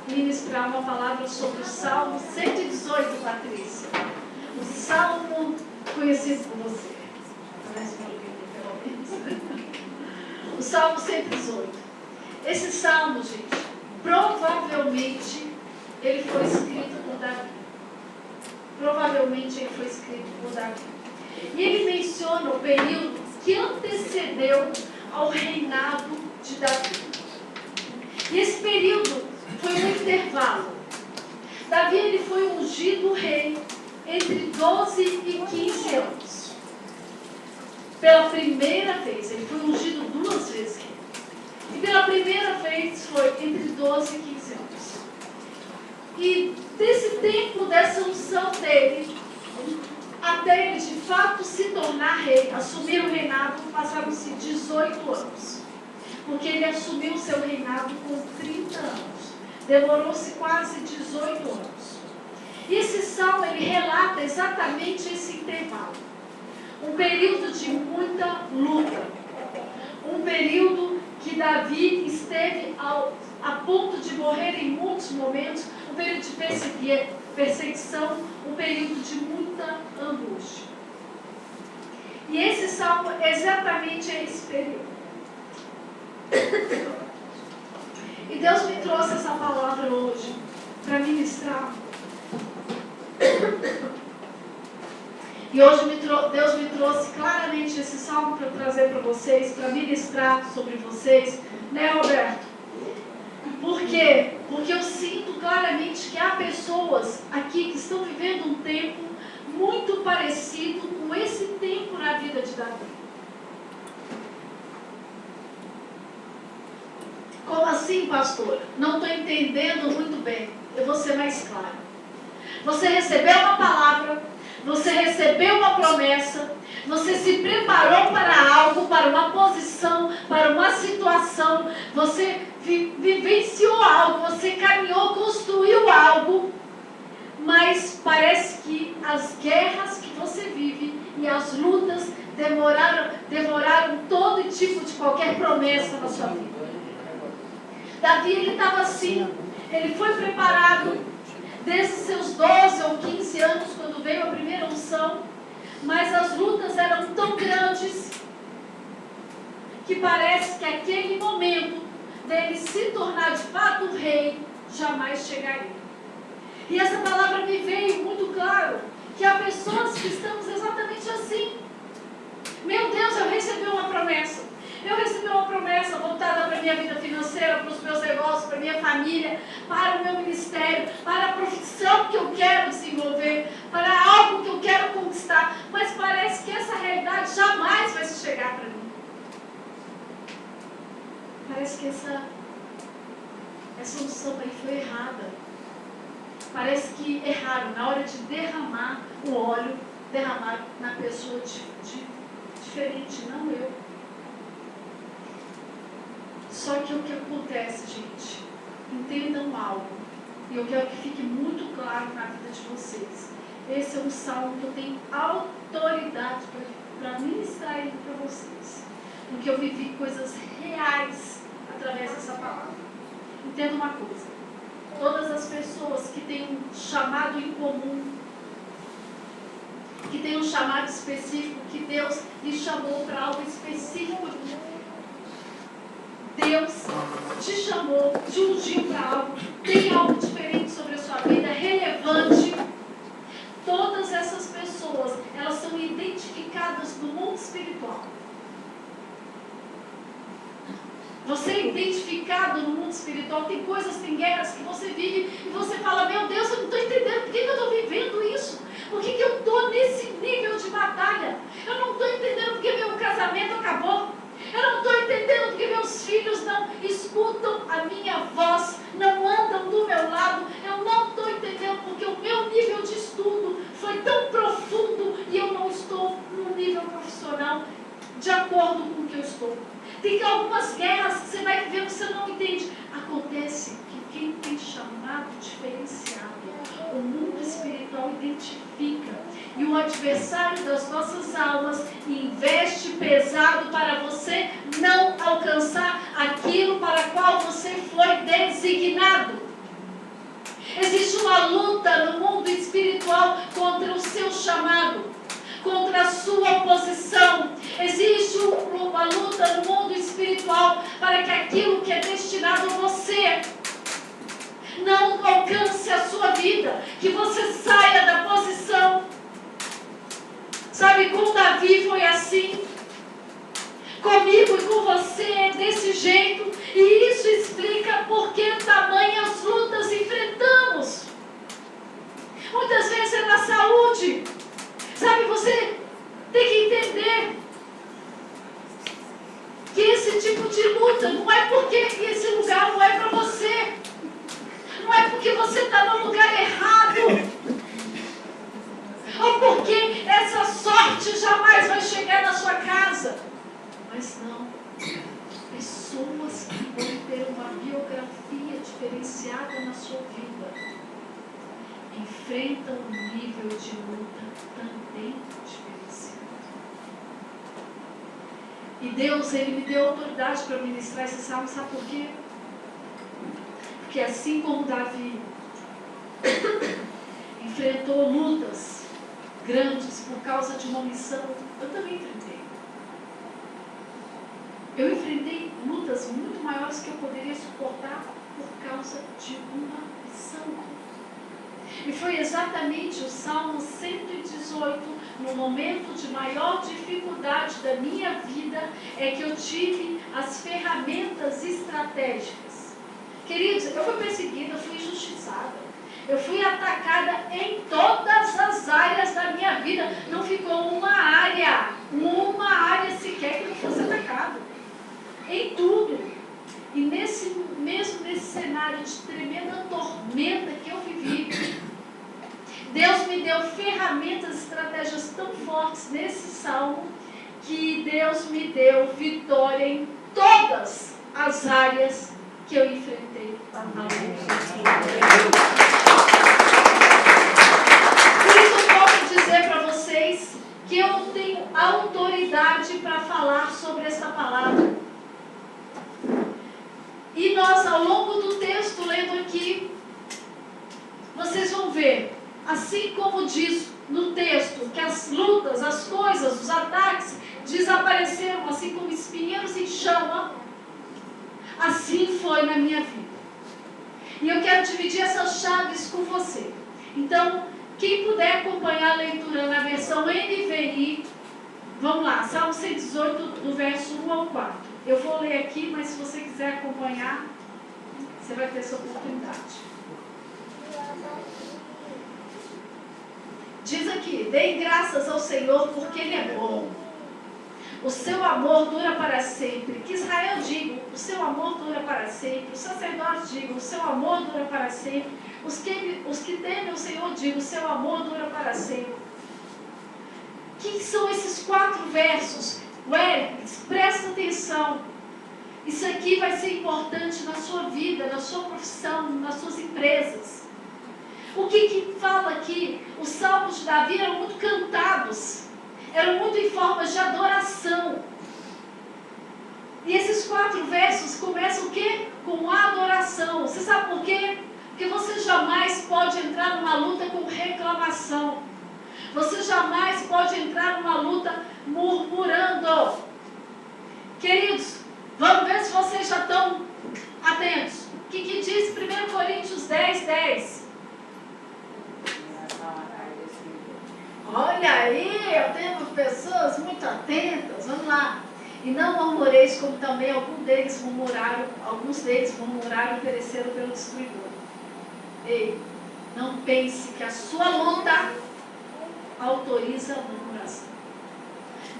ministrar uma palavra sobre o Salmo 118, Patrícia. O Salmo conhecido por você. O Salmo 118. Esse Salmo, gente, provavelmente ele foi escrito por Davi. Provavelmente ele foi escrito por Davi. E ele menciona o período que antecedeu ao reinado de Davi. E esse período foi um intervalo. Davi ele foi ungido rei entre 12 e 15 anos. Pela primeira vez, ele foi ungido 2 vezes rei. E pela primeira vez foi entre 12 e 15 anos. E desse tempo, dessa unção dele, até ele de fato se tornar rei, assumir o reinado, passaram-se 18 anos. Porque ele assumiu seu reinado com 30 anos. Demorou-se quase 18 anos. E esse salmo, ele relata exatamente esse intervalo. Um período de muita luta. Um período que Davi esteve a ponto de morrer em muitos momentos. Um período de perseguição. Um período de muita angústia. E esse salmo exatamente é esse período. E Deus me trouxe essa palavra hoje para ministrar. E hoje Deus me trouxe claramente esse salmo para trazer para vocês, para ministrar sobre vocês, né, Roberto? Por quê? Porque eu sinto claramente que há pessoas aqui que estão vivendo um tempo muito parecido com esse tempo na vida de Davi. Como assim, pastora? Não estou entendendo muito bem. Eu vou ser mais clara. Você recebeu uma palavra, você recebeu uma promessa, você se preparou para algo, para uma posição, para uma situação, você vivenciou algo, você caminhou, construiu algo, mas parece que as guerras que você vive e as lutas devoraram todo tipo de qualquer promessa na sua vida. Davi, ele estava assim, ele foi preparado desde seus 12 ou 15 anos, quando veio a primeira unção, mas as lutas eram tão grandes, que parece que aquele momento dele se tornar de fato rei, jamais chegaria. E essa palavra me veio muito claro, que há pessoas que estamos exatamente assim. Meu Deus, eu recebi uma promessa. Eu recebi uma promessa voltada para a minha vida financeira, para os meus negócios, para a minha família, para o meu ministério, para a profissão que eu quero desenvolver, para algo que eu quero conquistar. Mas parece que essa realidade jamais vai chegar para mim. Parece que essa unção aí foi errada. Parece que erraram. Na hora de derramar o óleo, derramaram na pessoa diferente, não eu. Só que o que acontece, gente, entendam algo, e eu quero que fique muito claro na vida de vocês. Esse é um salmo que eu tenho autoridade para ministrar ele para vocês, porque eu vivi coisas reais através dessa palavra. Entenda uma coisa, todas as pessoas que têm um chamado em comum, que têm um chamado específico, que Deus lhe chamou para algo específico, Deus te chamou, te ungiu para algo, tem algo diferente sobre a sua vida, relevante. Todas essas pessoas, elas são identificadas no mundo espiritual. Você é identificado no mundo espiritual, tem coisas, tem guerras que você vive e você fala, meu Deus, eu não estou entendendo, por que eu estou vivendo isso? Por que eu estou nesse nível de batalha? Eu não estou entendendo porque meu casamento acabou. Eu não estou entendendo porque meus filhos não escutam a minha voz, não andam do meu lado. Eu não estou entendendo porque o meu nível de estudo foi tão profundo e eu não estou no nível profissional de acordo com o que eu estou. Tem algumas guerras que você vai viver que você não entende. Acontece que quem tem chamado diferenciado, o mundo espiritual identifica. E o adversário das nossas almas investe pesado para você não alcançar aquilo para qual você foi designado. Existe uma luta no mundo espiritual contra o seu chamado, contra a sua posição. Existe uma luta no mundo espiritual para que aquilo que é destinado a você não alcance a sua vida, que você saia da posição. Sabe, com Davi foi assim, comigo e com você é desse jeito, e isso explica por que tamanhas lutas enfrentamos. Muitas vezes é na saúde. Sabe, você tem que entender que esse tipo de luta não é porque esse lugar não é para você. Não é porque você está no lugar errado. Ou porque essa sorte jamais vai chegar na sua casa. Mas não. Pessoas que vão ter uma biografia diferenciada na sua vida enfrentam um nível de luta também diferenciado. E Deus, Ele me deu autoridade para ministrar esse salmo, sabe por quê? Porque assim como Davi enfrentou lutas grandes por causa de uma missão, eu também enfrentei. Eu enfrentei lutas muito maiores que eu poderia suportar por causa de uma missão. E foi exatamente o Salmo 118, no momento de maior dificuldade da minha vida, é que eu tive as ferramentas estratégicas. Queridos, eu fui perseguida, eu fui injustiçada, eu fui atacada em todas as áreas da minha vida. Não ficou uma área sequer que não fosse atacada. Em tudo. E mesmo nesse cenário de tremenda tormenta que eu vivi, Deus me deu ferramentas, estratégias tão fortes nesse salmo, que Deus me deu vitória em todas as áreas que eu enfrentei na luta. Por isso eu posso dizer para vocês que eu tenho autoridade para falar sobre essa palavra. E nós, ao longo do texto, lendo aqui, vocês vão ver, assim como diz no texto, que as lutas, as coisas, os ataques desapareceram, assim como espinheiros em chama, assim foi na minha vida. E eu quero dividir essas chaves com você. Então, quem puder acompanhar a leitura na versão NVI, vamos lá, Salmo 118, do verso 1 ao 4. Eu vou ler aqui, mas se você quiser acompanhar, você vai ter essa oportunidade. Diz aqui: deem graças ao Senhor porque Ele é bom. O seu amor dura para sempre. Que Israel diga: o seu amor dura para sempre. Os sacerdotes digam: o seu amor dura para sempre. Os que temem o Senhor digam: o seu amor dura para sempre. Quem são esses 4 versos? Wellington, presta atenção. Isso aqui vai ser importante na sua vida, na sua profissão, nas suas empresas. O que fala aqui? Os salmos de Davi eram muito cantados, eram muito em forma de adoração. E esses 4 versos começam o quê? Com adoração. Você sabe por quê? Porque você jamais pode entrar numa luta com reclamação. Você jamais pode entrar numa luta murmurando. Queridos, vamos ver se vocês já estão atentos. O que diz 1 Coríntios 10, 10? Olha aí, eu tenho pessoas muito atentas. Vamos lá. E não murmureis como também alguns deles murmuraram e pereceram pelo destruidor. Ei, não pense que a sua luta autoriza a murmuração.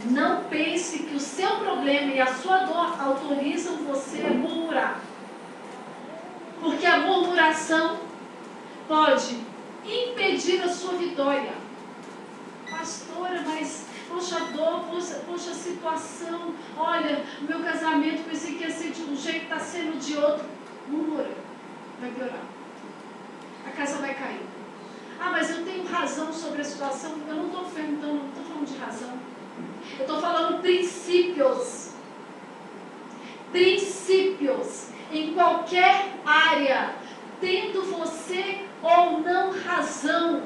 Não pense que o seu problema e a sua dor autorizam você a murmurar. Porque a murmuração pode impedir a sua vitória. Pastora, mas poxa dor, poxa situação, olha, o meu casamento pensei que ia ser de um jeito, está sendo de outro. Murmura, vai piorar. A casa vai cair. Ah, mas eu tenho razão sobre a situação. Eu não estou falando de razão. Eu estou falando princípios. princípios em qualquer área, tendo você ou não razão.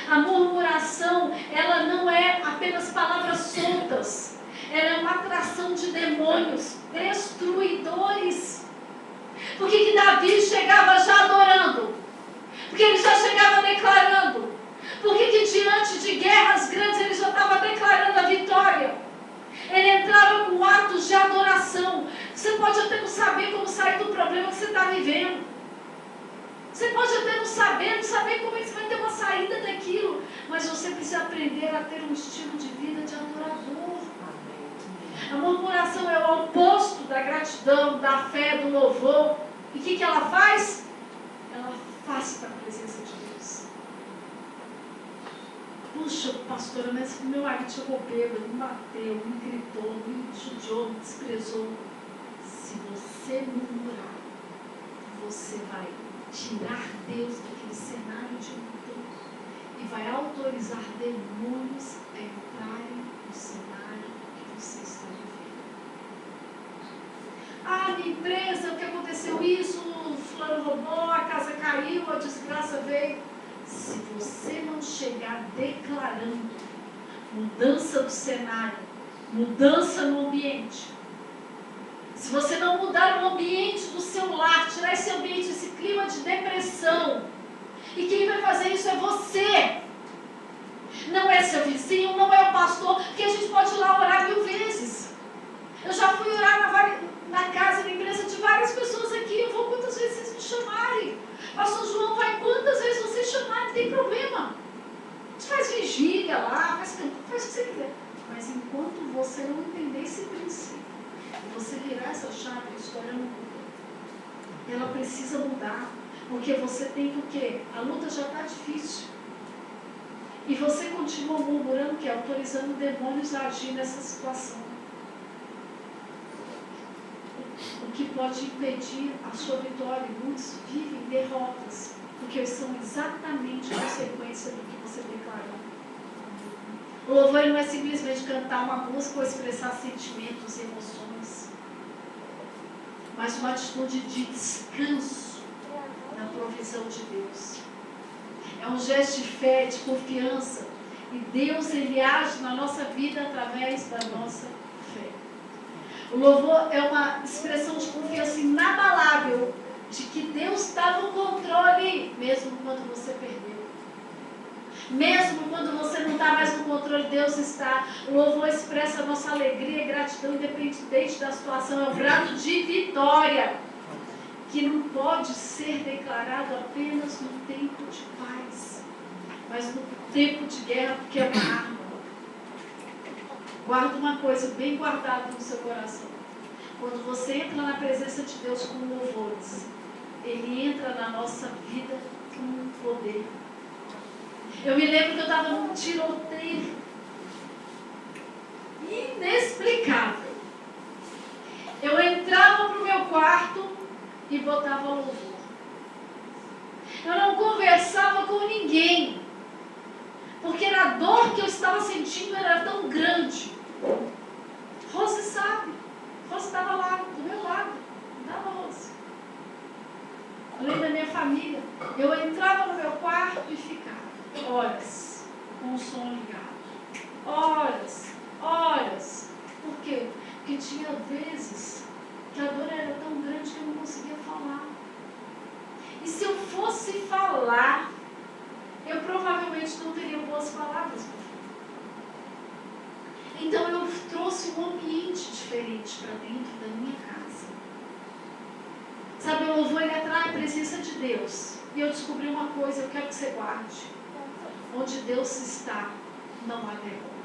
A murmuração, ela não é apenas palavras soltas, ela é uma atração de demônios destruidores. Por que Davi chegava já adorando? Porque ele já chegava declarando. Por que diante de guerras grandes ele já estava declarando a vitória? Ele entrava com atos de adoração. Você pode até não saber como sair do problema que você está vivendo. Você pode até não saber como é que você vai ter uma saída daquilo. Mas você precisa aprender a ter um estilo de vida de adorador. A murmuração é o oposto da gratidão, da fé, do louvor. E o que ela faz? Ela afasta a presença de Deus. Puxa, pastora, mas meu marido chegou bêbado, me bateu, me gritou, me judiou, me desprezou. Se você murmurar, você vai tirar Deus daquele cenário de luta e vai autorizar demônios a entrarem no cenário que você está vivendo. Ah, minha empresa, o que aconteceu isso? O fulano roubou, a casa caiu, a desgraça veio. Se você não chegar declarando mudança do cenário, mudança no ambiente, se você não mudar o ambiente do seu lar, tirar esse ambiente, esse clima de depressão, e quem vai fazer isso é você. Não é seu vizinho, não é o pastor, porque a gente pode ir lá orar 1000 vezes. Eu já fui orar na casa, na empresa de várias pessoas aqui. Eu vou quantas vezes vocês me chamarem. Pastor João vai quantas vezes vocês chamarem, não tem problema. A gente faz vigília lá, faz o que você quiser. Mas enquanto você não entender esse princípio, você virar essa chave, a história não muda. Ela precisa mudar. Porque você tem que o quê? A luta já está difícil. E você continua murmurando, que é autorizando demônios a agir nessa situação. O que pode impedir a sua vitória. Muitos vivem derrotas, porque são exatamente consequência do que você declarou. O louvor não é simplesmente cantar uma música ou expressar sentimentos e emoções, mas uma atitude de descanso na provisão de Deus. É um gesto de fé, de confiança. E Deus, Ele age na nossa vida através da nossa fé. O louvor é uma expressão de confiança inabalável de que Deus está no controle, mesmo quando você perdeu. Mesmo quando você não está mais no controle, Deus está. O louvor expressa a nossa alegria e gratidão, independente da situação. É um grado de vitória, que não pode ser declarado apenas no tempo de paz, mas no tempo de guerra, porque é uma arma. Guarda uma coisa bem guardada no seu coração. Quando você entra na presença de Deus com louvores, Ele entra na nossa vida com poder. Eu me lembro que eu estava num tiroteio inexplicável. Eu entrava para o meu quarto e botava louvor. Eu não conversava com ninguém, porque a dor que eu estava sentindo era tão grande. Rose sabe. Rose estava lá, do meu lado. Não dava Rose. Além da minha família. Eu entrava no meu quarto e ficava horas com o som ligado. Horas. Por quê? Porque tinha vezes que a dor era tão grande que eu não conseguia falar. E se eu fosse falar, eu provavelmente não teria boas palavras. Então eu trouxe um ambiente diferente para dentro da minha casa. Sabe, o louvor, ele atrai a presença de Deus. E eu descobri uma coisa, eu quero que você guarde. Onde Deus está, não há derrota.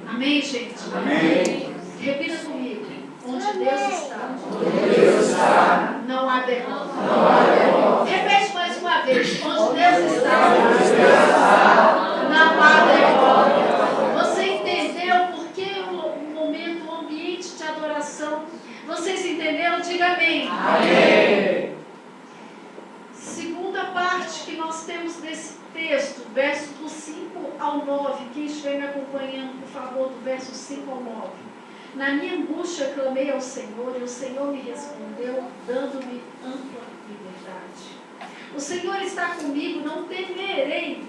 Amém, gente? Amém. Repita comigo. Onde Deus está, não há derrota. Repete mais uma vez. Onde Deus está, não há derrota. Você entendeu por que o momento, o ambiente de adoração? Vocês entenderam? Diga amém. Amém. Segunda parte que nós temos nesse texto, verso do 5 ao 9. Quem estiver me acompanhando, por favor, do verso 5 ao 9. Na minha angústia clamei ao Senhor e o Senhor me respondeu, dando-me ampla liberdade. O Senhor está comigo, não temerei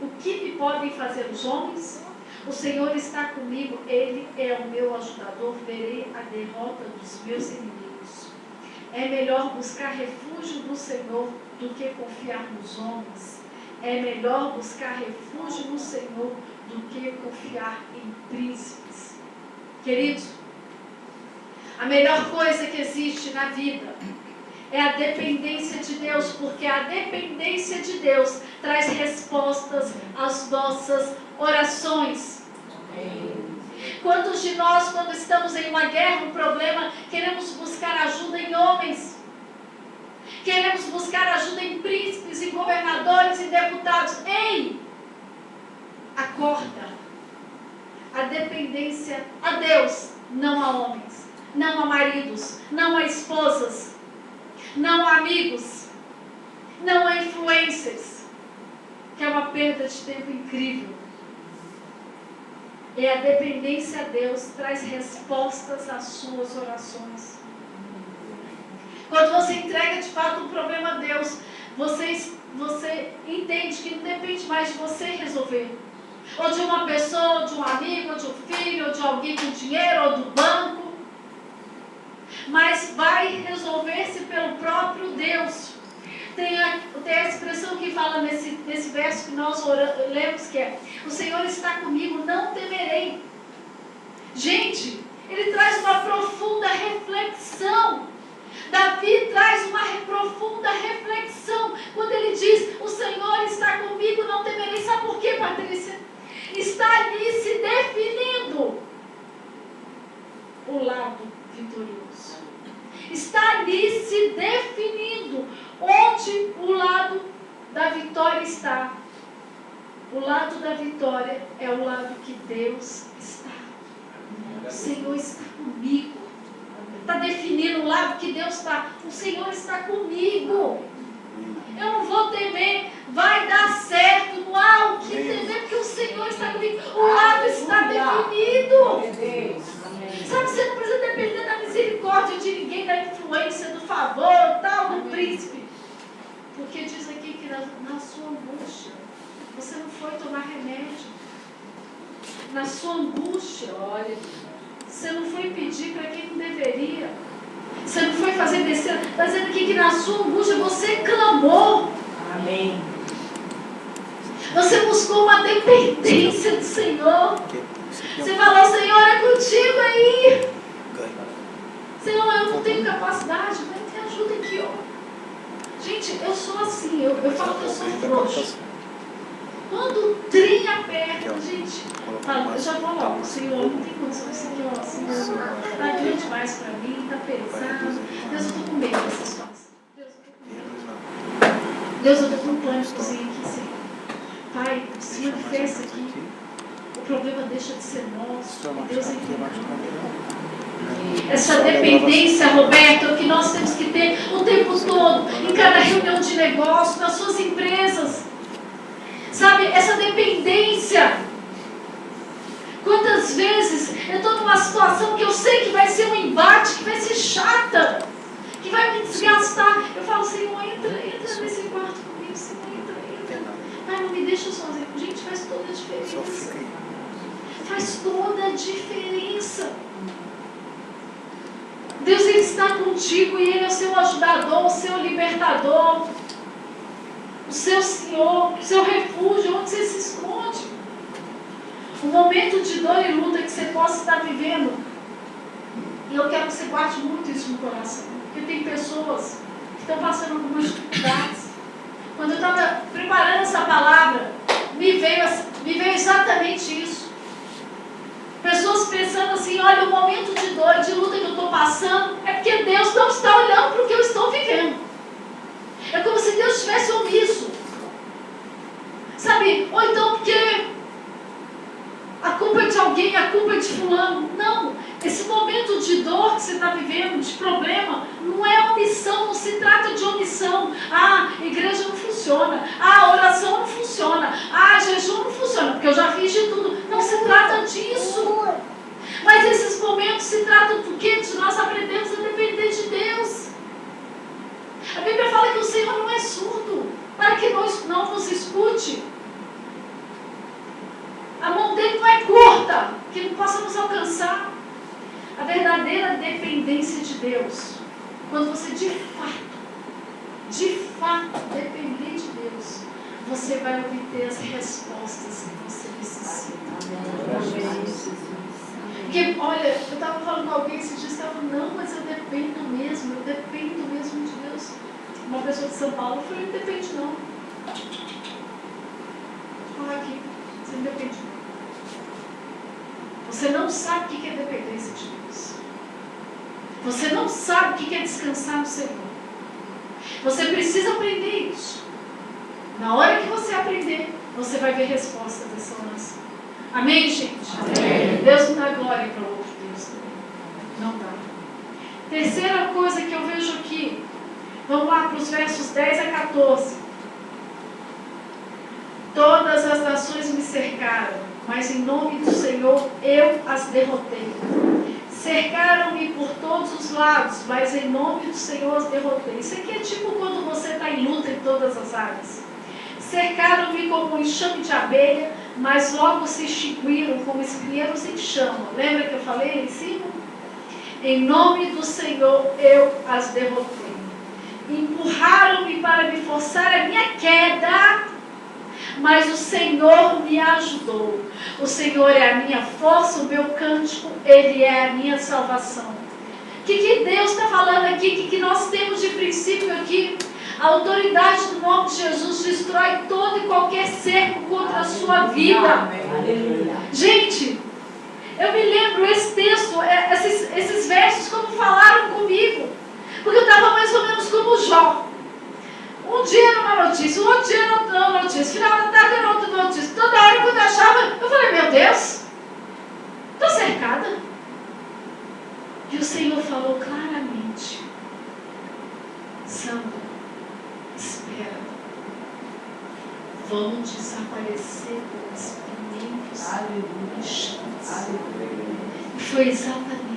o que me podem fazer os homens. O Senhor está comigo, Ele é o meu ajudador, verei a derrota dos meus inimigos. É melhor buscar refúgio no Senhor do que confiar nos homens. É melhor buscar refúgio no Senhor do que confiar em príncipes. Queridos, a melhor coisa que existe na vida é a dependência de Deus, porque a dependência de Deus traz respostas às nossas orações. Quantos de nós, quando estamos em uma guerra, um problema, queremos buscar ajuda em homens? Queremos buscar ajuda em príncipes, em governadores e deputados. Ei! Acorda! A dependência a Deus, não a homens, não a maridos, não a esposas, não a amigos, não a influencers, que é uma perda de tempo incrível. E a dependência a Deus traz respostas às suas orações. Quando você entrega de fato um problema a Deus, você entende que não depende mais de você resolver. Ou de uma pessoa, ou de um amigo, ou de um filho, ou de alguém com dinheiro, ou do banco. Mas vai resolver-se pelo próprio Deus. Tem a expressão que fala nesse verso que nós lemos, que é: o Senhor está comigo, não temerei. Gente, ele traz uma profunda reflexão. Davi traz uma profunda reflexão quando ele diz: o Senhor está comigo, não temerei. Sabe por quê, Patrícia? Está ali se definindo o lado vitorioso. Está ali se definindo onde o lado da vitória está. O lado da vitória é o lado que Deus está. O Senhor está comigo. Está definindo o lado que Deus está. O Senhor está comigo. Eu não vou temer. Vai dar certo. Não há o que temer, porque o Senhor está comigo. O lado está definido. Sabe, você não precisa depender da misericórdia de ninguém, da influência, do favor, tal, do príncipe. Porque diz aqui que na sua angústia, você não foi tomar remédio. Na sua angústia, olha, você não foi pedir para quem não deveria. Você não foi fazer besteira. Está dizendo aqui que na sua angústia você clamou. Amém. Você buscou uma dependência do Senhor. Você falou: Senhor, é contigo aí. Senhor, eu não tenho capacidade, mas me ajuda aqui, ó. Gente, eu sou assim, eu falo que eu sou frouxo. Quando o trem aperta, gente, eu já vou logo: Senhor, não tem condição disso aqui, ó. Senhor, está grande demais para mim, está pesado. Deus, eu estou com medo dessa situação. Deus, eu estou com um pânicozinho aqui, Senhor. Pai, se manifesta aqui. O problema deixa de ser nosso. Deus é que essa dependência, Roberto, é o que nós temos que ter o tempo todo, em cada reunião de negócio, nas suas empresas. Sabe, essa dependência. Quantas vezes eu estou numa situação que eu sei que vai ser um embate, que vai ser chata, que vai me desgastar. Eu falo: Senhor, entra nesse quarto comigo, Senhor, entra. Pai, não me deixa sozinho. Gente, faz toda a diferença. Faz toda a diferença. Deus, Ele está contigo e Ele é o seu ajudador, o seu libertador, o seu Senhor, o seu refúgio, onde você se esconde. Um momento de dor e luta que você possa estar vivendo. E eu quero que você guarde muito isso no coração. Porque tem pessoas que estão passando algumas dificuldades. Quando eu estava preparando essa palavra, me veio exatamente isso. Pessoas pensando assim: olha, o momento de dor, de luta que eu estou passando, é porque Deus não está olhando para o que eu estou vivendo. É como se Deus estivesse omisso. Sabe? Ou então porque a culpa é de alguém, a culpa é de fulano. Não. Esse momento de dor que você está vivendo, de problema, não é omissão, não se trata de omissão. Ah, igreja não funciona. Ah, oração não funciona. Ah, jejum não funciona, porque eu já fiz de tudo. Não se trata disso. Mas esses momentos se trata do quê? De nós aprendermos a depender de Deus. A Bíblia fala que o Senhor não é surdo, para que nós não nos escute. A mão dele não é curta, que não possamos alcançar. A verdadeira dependência de Deus, quando você de fato depender de Deus, você vai obter as respostas que você necessita. Porque, olha, eu estava falando com alguém esses dias, estava, não, mas eu dependo mesmo de Deus. Uma pessoa de São Paulo, eu falei, não depende não. Vou falar aqui, você não depende não. Você não sabe o que é dependência de Deus. Você não sabe o que é descansar no Senhor. Você precisa aprender isso. Na hora que você aprender, você vai ver resposta dessa oração. Amém, gente? Amém. Deus não dá glória para outro Deus também. Não dá. Terceira coisa que eu vejo aqui. Vamos lá para os versos 10 a 14. Todas as nações me cercaram, mas em nome do Senhor eu as derrotei. Cercaram-me por todos os lados, mas em nome do Senhor as derrotei. Isso aqui é tipo quando você está em luta em todas as áreas. Cercaram-me como um enxame de abelha, mas logo se extinguiram como espinheiros em chama. Lembra que eu falei aí em cima? Em nome do Senhor eu as derrotei. Empurraram-me para me forçar a minha queda, mas o Senhor me ajudou. O Senhor é a minha força, o meu cântico, Ele é a minha salvação. O que Deus está falando aqui? O que nós temos de princípio aqui? A autoridade do nome de Jesus destrói todo e qualquer cerco contra a sua vida. Gente, eu me lembro esse texto, esses versos como falaram comigo. Porque eu estava mais ou menos como Jó. Um dia era uma notícia, um outro dia era outra notícia, final da tarde era outra notícia. Toda hora quando eu achava, eu falei, meu Deus, estou cercada. E o Senhor falou claramente, Sandra, espera, vão desaparecer os espinheiros e chamas. E foi exatamente.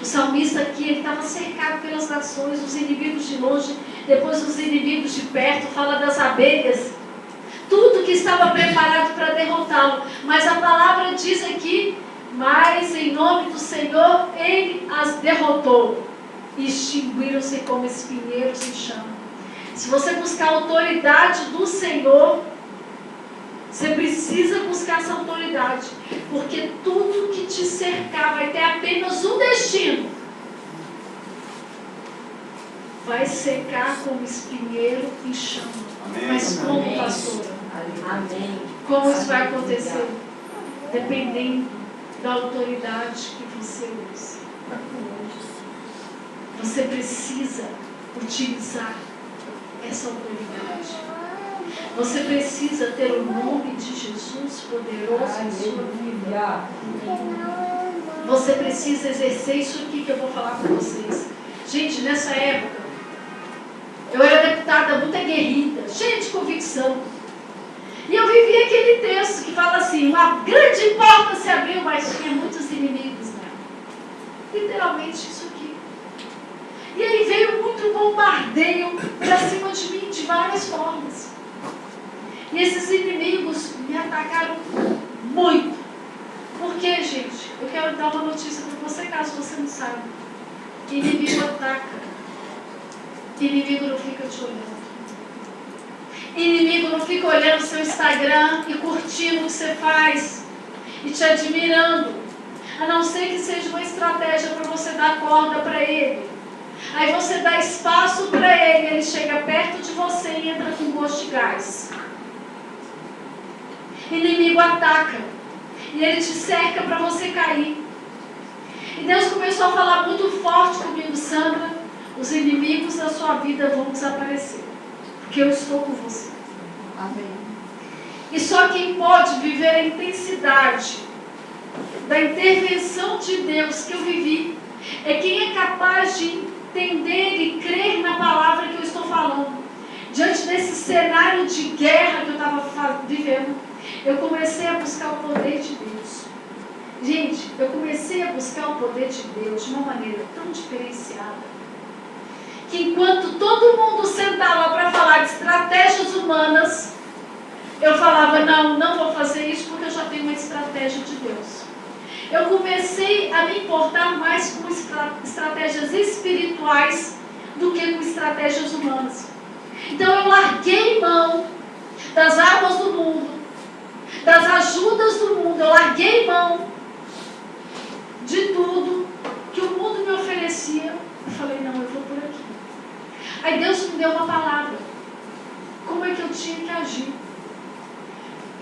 O salmista aqui, ele estava cercado pelas nações, os inimigos de longe, depois os inimigos de perto, fala das abelhas, tudo que estava preparado para derrotá-lo. Mas a palavra diz aqui, mas em nome do Senhor, Ele as derrotou. E extinguiram-se como espinheiros em chama. Se você buscar a autoridade do Senhor, você precisa buscar essa autoridade, porque tudo que te cercar vai ter apenas um destino. Vai secar como espinheiro em chama. Amém. Mas como, amém, pastora? Amém. Como isso vai acontecer? Dependendo da autoridade que você usa. Você precisa utilizar essa autoridade. Você precisa ter o nome de Jesus poderoso em sua vida. Você precisa exercer isso aqui que eu vou falar para vocês. Gente, nessa época, eu era deputada muito aguerrida, cheia de convicção. E eu vivi aquele texto que fala assim, uma grande porta se abriu, mas tinha muitos inimigos nela. Literalmente isso aqui. E aí veio muito bombardeio para cima de mim, de várias formas. E esses inimigos me atacaram muito. Por quê, gente? Eu quero dar uma notícia para você, caso você não saiba. Inimigo ataca. Inimigo não fica te olhando. Inimigo não fica olhando o seu Instagram e curtindo o que você faz e te admirando. A não ser que seja uma estratégia para você dar corda para ele. Aí você dá espaço para ele, ele chega perto de você e entra com gosto de gás. Inimigo ataca e ele te cerca para você cair. E Deus começou a falar muito forte comigo, Sandra, os inimigos da sua vida vão desaparecer, porque eu estou com você. Amém. E só quem pode viver a intensidade da intervenção de Deus que eu vivi é quem é capaz de entender e crer na palavra que eu estou falando. Diante desse cenário de guerra que eu estava vivendo, eu comecei a buscar o poder de Deus. Gente, eu comecei a buscar o poder de Deus de uma maneira tão diferenciada, que enquanto todo mundo sentava para falar de estratégias humanas, eu falava, não vou fazer isso porque eu já tenho uma estratégia de Deus. Eu comecei a me importar mais com estratégias espirituais do que com estratégias humanas. Então eu larguei mão das armas do mundo, das ajudas do mundo, eu larguei mão de tudo que o mundo me oferecia. Eu falei, não, eu vou por aqui. Aí Deus me deu uma palavra. Como é que eu tinha que agir?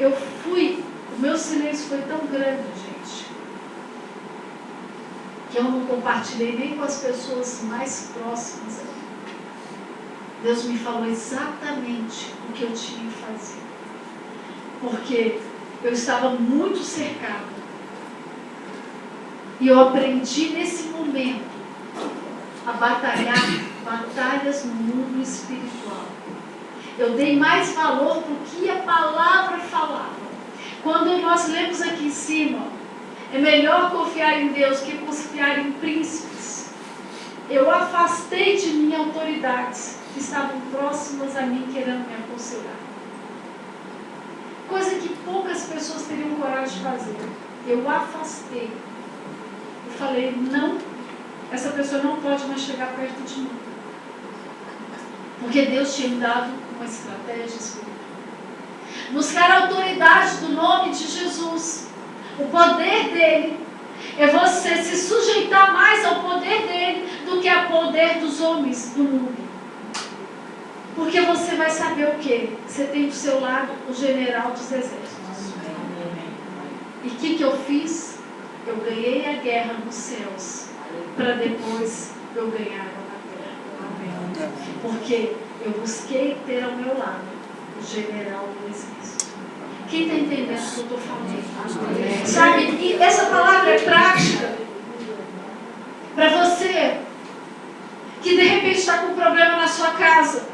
O meu silêncio foi tão grande, gente, que eu não compartilhei nem com as pessoas mais próximas a mim. Deus me falou exatamente o que eu tinha que fazer. Porque eu estava muito cercada. E eu aprendi nesse momento a batalhar batalhas no mundo espiritual. Eu dei mais valor para o que a palavra falava. Quando nós lemos aqui em cima, é melhor confiar em Deus que confiar em príncipes. Eu afastei de mim autoridades que estavam próximas a mim querendo me aconselhar. Coisa que poucas pessoas teriam coragem de fazer. Eu afastei. Eu falei, não, essa pessoa não pode mais chegar perto de mim. Porque Deus tinha me dado uma estratégia espiritual. Buscar a autoridade do nome de Jesus. O poder dele é você se sujeitar mais ao poder dele do que ao poder dos homens do mundo. Porque você vai saber o quê? Você tem do seu lado o general dos exércitos. E o que eu fiz? Eu ganhei a guerra nos céus, para depois eu ganhar na terra. Porque eu busquei ter ao meu lado o general do exército. Quem está entendendo o que eu estou falando? Sabe, e essa palavra é prática para você que de repente está com um problema na sua casa,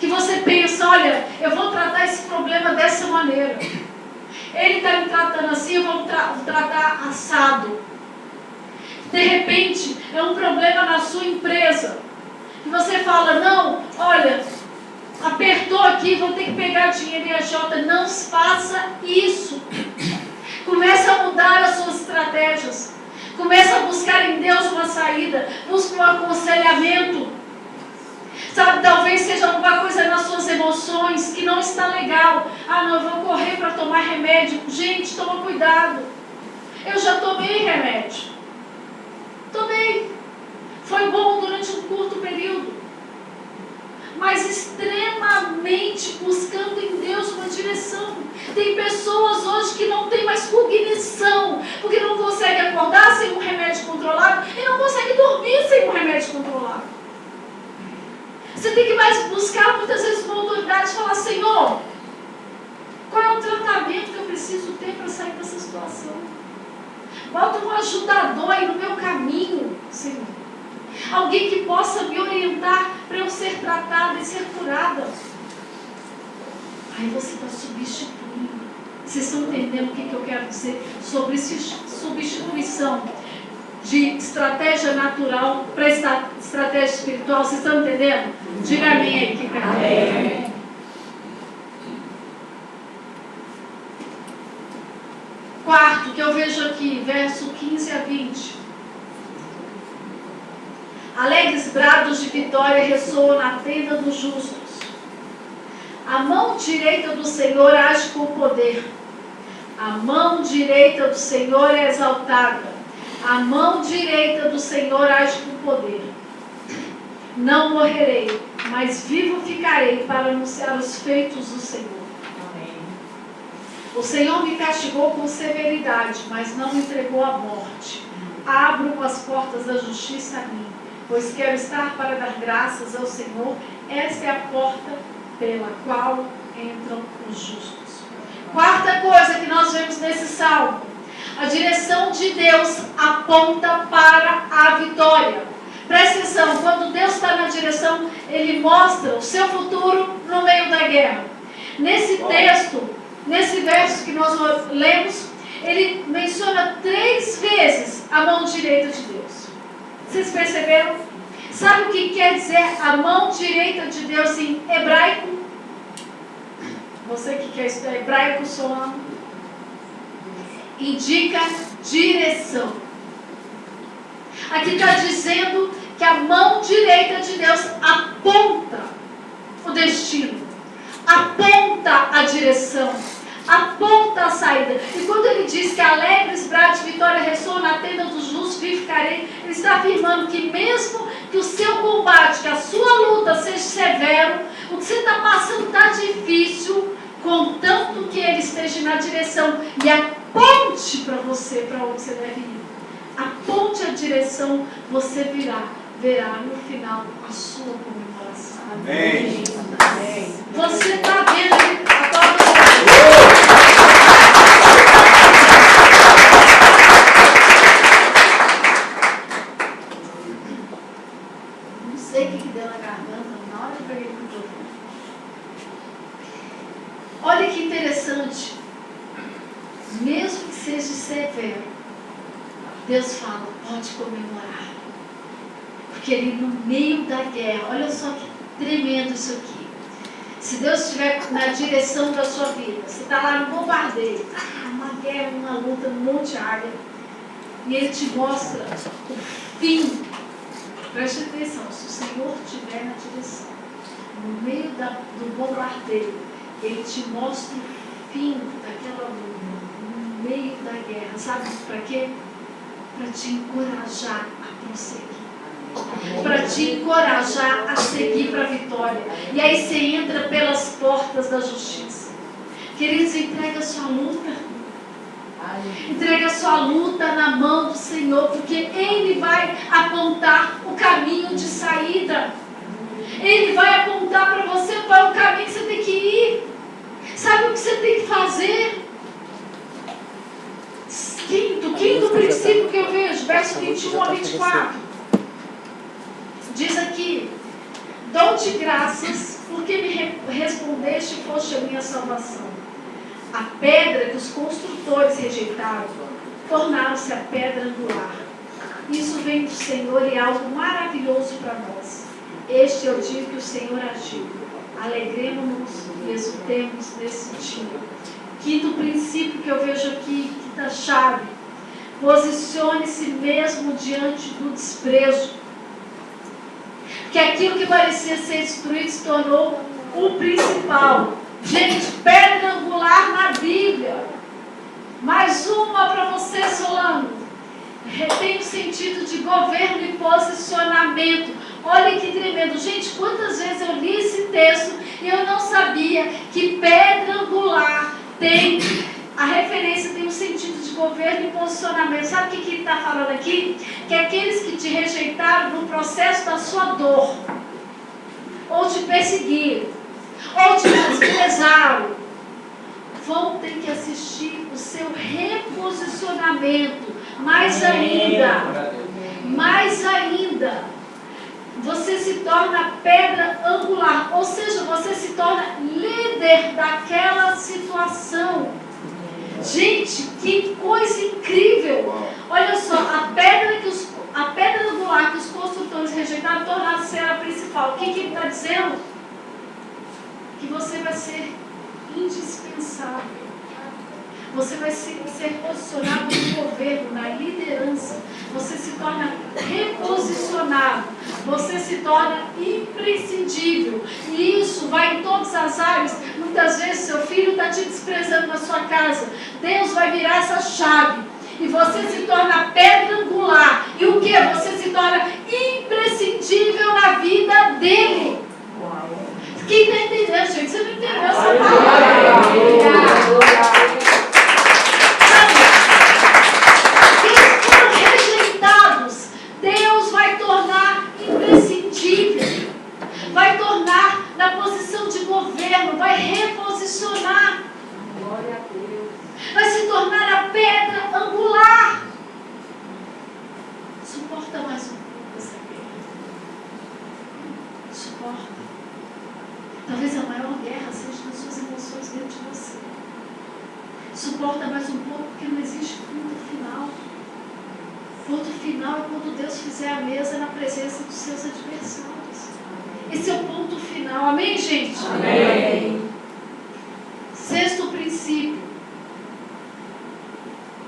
que você pensa, olha, eu vou tratar esse problema dessa maneira. Ele está me tratando assim, eu vou tratar assado. De repente, é um problema na sua empresa. E você fala, não, olha, apertou aqui, vou ter que pegar dinheiro e agiota. Não faça isso. Comece a mudar as suas estratégias. Comece a buscar em Deus uma saída. Busque um aconselhamento. Sabe, talvez seja alguma coisa nas suas emoções que não está legal. Ah, não, eu vou correr para tomar remédio. Gente, toma cuidado. Eu já tomei remédio. Tomei. Foi bom durante um curto período. Mas extremamente buscando em Deus uma direção. Tem pessoas hoje que não têm mais cognição, porque não conseguem acordar sem um remédio controlado e não conseguem dormir sem um remédio controlado. Você tem que mais buscar muitas vezes uma autoridade e falar, Senhor, qual é o tratamento que eu preciso ter para sair dessa situação? Bota um ajudador aí no meu caminho, Senhor. Alguém que possa me orientar para eu ser tratada e ser curada. Aí você está substituindo. Vocês estão entendendo o que eu quero dizer sobre substituição de estratégia natural para estratégia espiritual? Vocês estão entendendo? Diga amém aí. Que amém. Quarto, que eu vejo aqui, verso 15 a 20. Alegres brados de vitória ressoam na tenda dos justos. A mão direita do Senhor age com poder. A mão direita do Senhor é exaltada. A mão direita do Senhor age com poder. Não morrerei, mas vivo ficarei para anunciar os feitos do Senhor. Amém. O Senhor me castigou com severidade, mas não me entregou à morte. Abro as portas da justiça a mim, pois quero estar para dar graças ao Senhor. Esta é a porta pela qual entram os justos. Quarta coisa que nós vemos nesse salmo: a direção de Deus aponta para a vitória. Presta atenção, quando Deus está na direção, Ele mostra o seu futuro no meio da guerra. Nesse texto, nesse verso que nós lemos, ele menciona 3 vezes a mão direita de Deus. Vocês perceberam? Sabe o que quer dizer a mão direita de Deus em hebraico? Você que quer estudar hebraico, Solano, indica direção. Aqui está dizendo que a mão direita de Deus aponta o destino, aponta a direção, aponta a saída. E quando ele diz que alegres, brados de vitória ressoam na tenda dos justos, vivificarei, ele está afirmando que mesmo que o seu combate, que a sua luta seja severo, o que você está passando está difícil, contanto que ele esteja na direção e aponte para você, para onde você deve ir. Aponte a direção, você verá no final a sua comemoração. Amém. Você está vendo a tua não sei o que deu na garganta, na hora que eu peguei o microfone. Olha que interessante. Mesmo que seja severo, Deus fala, pode comemorar. Porque ele no meio da guerra, olha só que tremendo isso aqui. Se Deus estiver na direção da sua vida, você está lá no bombardeio, uma guerra, uma luta, um monte de área, e ele te mostra o fim. Preste atenção, se o Senhor estiver na direção, no meio do bombardeio, ele te mostra o fim daquela luta, no meio da guerra. Sabe para quê? Para te encorajar a prosseguir. Para te encorajar a seguir para a vitória. E aí você entra pelas portas da justiça. Queridos, entrega a sua luta. Entrega a sua luta na mão do Senhor, porque Ele vai apontar o caminho de saída. Ele vai apontar para você qual é o caminho que você tem que ir. Sabe o que você tem que fazer? Quinto princípio que eu vejo, verso 21 a 24. Diz aqui, dou-te graças porque me respondeste e foste a minha salvação. A pedra que os construtores rejeitaram, tornaram-se a pedra angular. Isso vem do Senhor e é algo maravilhoso para nós. Este é o dia que o Senhor agiu. Alegremos-nos e exultemos nesse dia. Quinto princípio que eu vejo aqui, quinta chave. Posicione-se mesmo diante do desprezo. Que aquilo que parecia ser destruído se tornou o principal. Gente, pedra angular na Bíblia. Mais uma para você, Solano. Tem o sentido de governo e posicionamento. Olha que tremendo. Gente, quantas vezes eu li esse texto e eu não sabia que pedra angular tem, a referência tem um sentido de governo e posicionamento. Sabe o que ele está falando aqui? Que aqueles que te rejeitaram no processo da sua dor, ou te perseguiram, ou te desprezaram, vão ter que assistir o seu reposicionamento. Mais ainda, você se torna pedra angular, ou seja, você se torna líder daquela situação. Gente, que coisa incrível! Olha só, a pedra angular que os construtores rejeitaram tornaram-se a principal. O que ele está dizendo? Que você vai ser indispensável. Você vai ser posicionado no governo, na liderança. Você se torna reposicionado. Você se torna imprescindível. E isso vai em todas as áreas. Muitas vezes seu filho está te desprezando na sua casa. Deus vai virar essa chave. E você se torna pedra angular. E o que? Você se torna imprescindível na vida dele. Quem está entendendo, gente? Você não entendeu essa palavra? Deus vai tornar imprescindível, vai tornar na posição de governo, vai reposicionar. Glória a Deus. Vai se tornar a pedra angular. Suporta mais um pouco essa guerra. Suporta. Talvez a maior guerra seja nas suas emoções dentro de você. Suporta mais um pouco, porque não existe ponto final. Ponto final é quando Deus fizer a mesa na presença dos seus adversários. Esse é o ponto final. Amém, gente? Amém. Sexto princípio.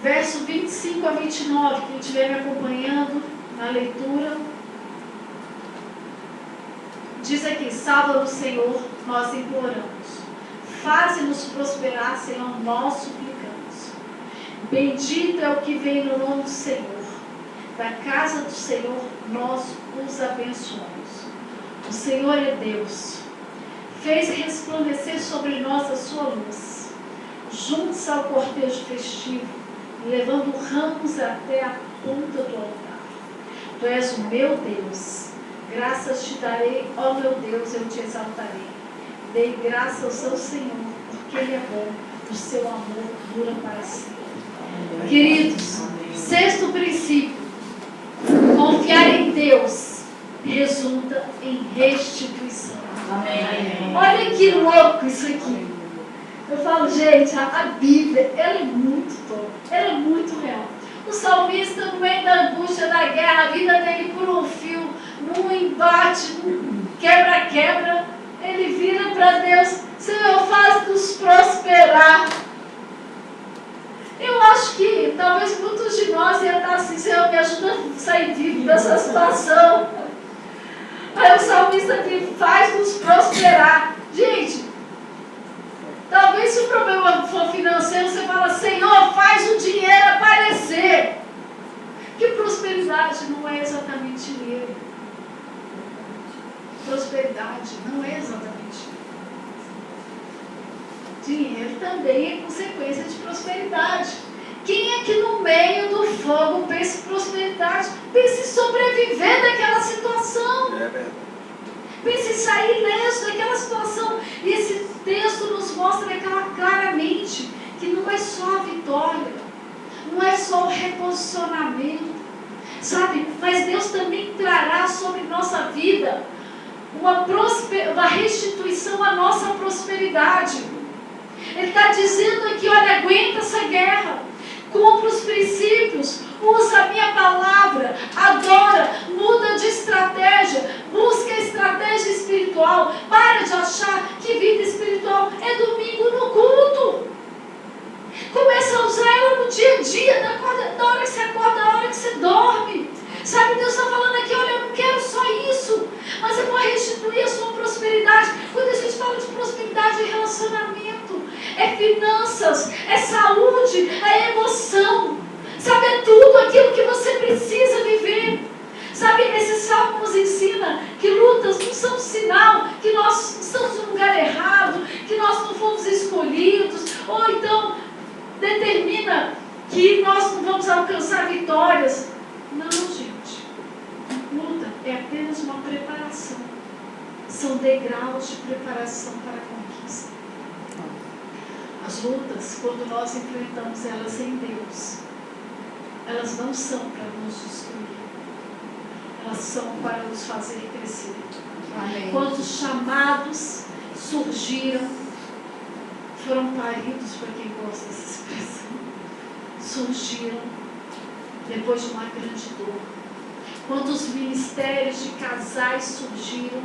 Verso 25 a 29, quem estiver me acompanhando na leitura. Diz aqui: salva-nos, Senhor, nós imploramos. Faze-nos prosperar, Senhor, nós suplicamos. Bendito é o que vem no nome do Senhor. Da casa do Senhor nós os abençoamos. O Senhor é Deus. Fez resplandecer sobre nós a sua luz. Juntos ao cortejo festivo, levando ramos até a ponta do altar. Tu és o meu Deus. Graças te darei, ó meu Deus, eu te exaltarei. Dei graças ao Senhor, porque Ele é bom, o seu amor dura para sempre. Queridos, sexto princípio: confiar em Deus resulta em restituição. Amém. Olha que louco isso aqui. Eu falo, gente, a Bíblia, ela é muito top, ela é muito real. O salmista, no meio da angústia da guerra, a vida dele por um fio, num embate, num quebra-quebra, ele vira para Deus: Senhor, faz-nos prosperar. Eu acho que talvez muitos de nós iam estar assim: Senhor, me ajuda a sair vivo dessa situação. Aí o salmista diz: faz-nos prosperar. Gente, talvez se o problema for financeiro, você fala: Senhor, faz o dinheiro aparecer. Que prosperidade não é exatamente dinheiro. Prosperidade não é exatamente dinheiro. Dinheiro também é consequência de prosperidade. Quem é que no meio do fogo pensa em prosperidade? Pensa em sobreviver daquela situação. Pense em sair ileso daquela situação. E esse texto nos mostra claramente que não é só a vitória, não é só o reposicionamento, sabe? Mas Deus também trará sobre nossa vida uma restituição à nossa prosperidade. Ele está dizendo aqui: olha, aguenta essa guerra, cumpra os princípios, usa a minha palavra, adora, muda de estratégia, busca estratégia espiritual. Para de achar que vida espiritual é domingo no culto. Começa a usar ela no dia a dia, da hora que você acorda, da hora que você dorme. Sabe, Deus está falando aqui: olha, eu não quero só isso, mas eu vou restituir a sua prosperidade. Quando a gente fala de prosperidade, é relacionamento, é finanças, é saúde, é emoção. Sabe, é tudo aquilo que você precisa viver. Sabe, esse salmo nos ensina que lutas não são sinal que nós estamos no lugar errado, que nós não fomos escolhidos, ou então determina que nós não vamos alcançar vitórias. Não, gente. Luta é apenas uma preparação. São degraus de preparação para a conquista. As lutas, quando nós enfrentamos elas em Deus, elas não são para nos destruir. Elas são para nos fazer crescer. Amém. Quantos chamados surgiram, foram paridos, para quem gosta dessa expressão, surgiram depois de uma grande dor. Quantos ministérios de casais surgiram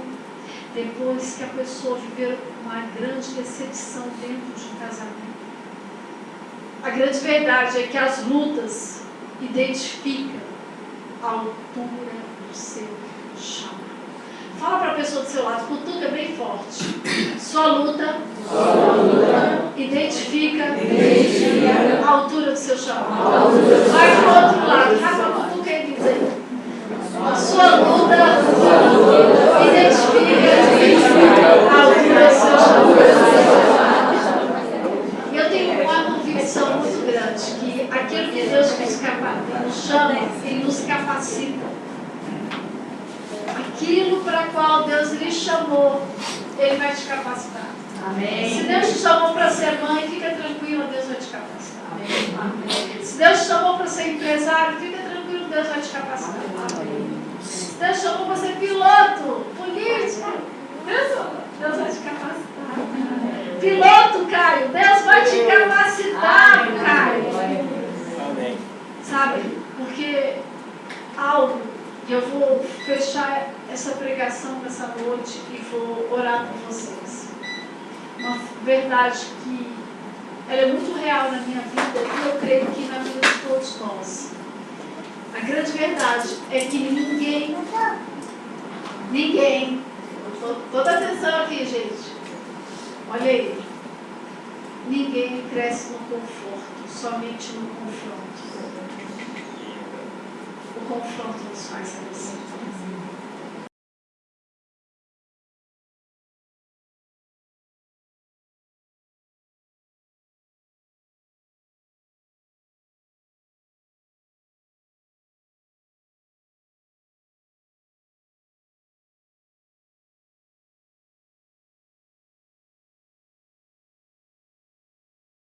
depois que a pessoa viveu uma grande decepção dentro de um casamento. A grande verdade é que as lutas identificam a altura do seu chamado. Fala para a pessoa do seu lado, cutuca bem forte. Sua luta identifica a altura do seu chamado. Vai para o outro lado. Rafa, cutuca e diz aí. A sua luta identifica a altura do seu chamado. Eu tenho uma convicção muito grande que aquilo que Deus nos chama e nos capacita. Aquilo para o qual Deus lhe chamou, Ele vai te capacitar. Amém. Se Deus te chamou para ser mãe, fica tranquilo, Deus vai te capacitar. Amém. Se Deus te chamou para ser empresário, fica tranquilo, Deus vai te capacitar. Amém. Se Deus te chamou para ser piloto, político, Deus vai te capacitar. Piloto, Caio, Deus vai te capacitar. Porque algo, e eu vou fechar essa pregação nessa noite e vou orar por vocês. Uma verdade que ela é muito real na minha vida e eu creio que na vida de todos nós. A grande verdade é que ninguém, toda atenção aqui, gente, olha aí, ninguém cresce no conforto, somente no confronto. O confronto nos faz crescer.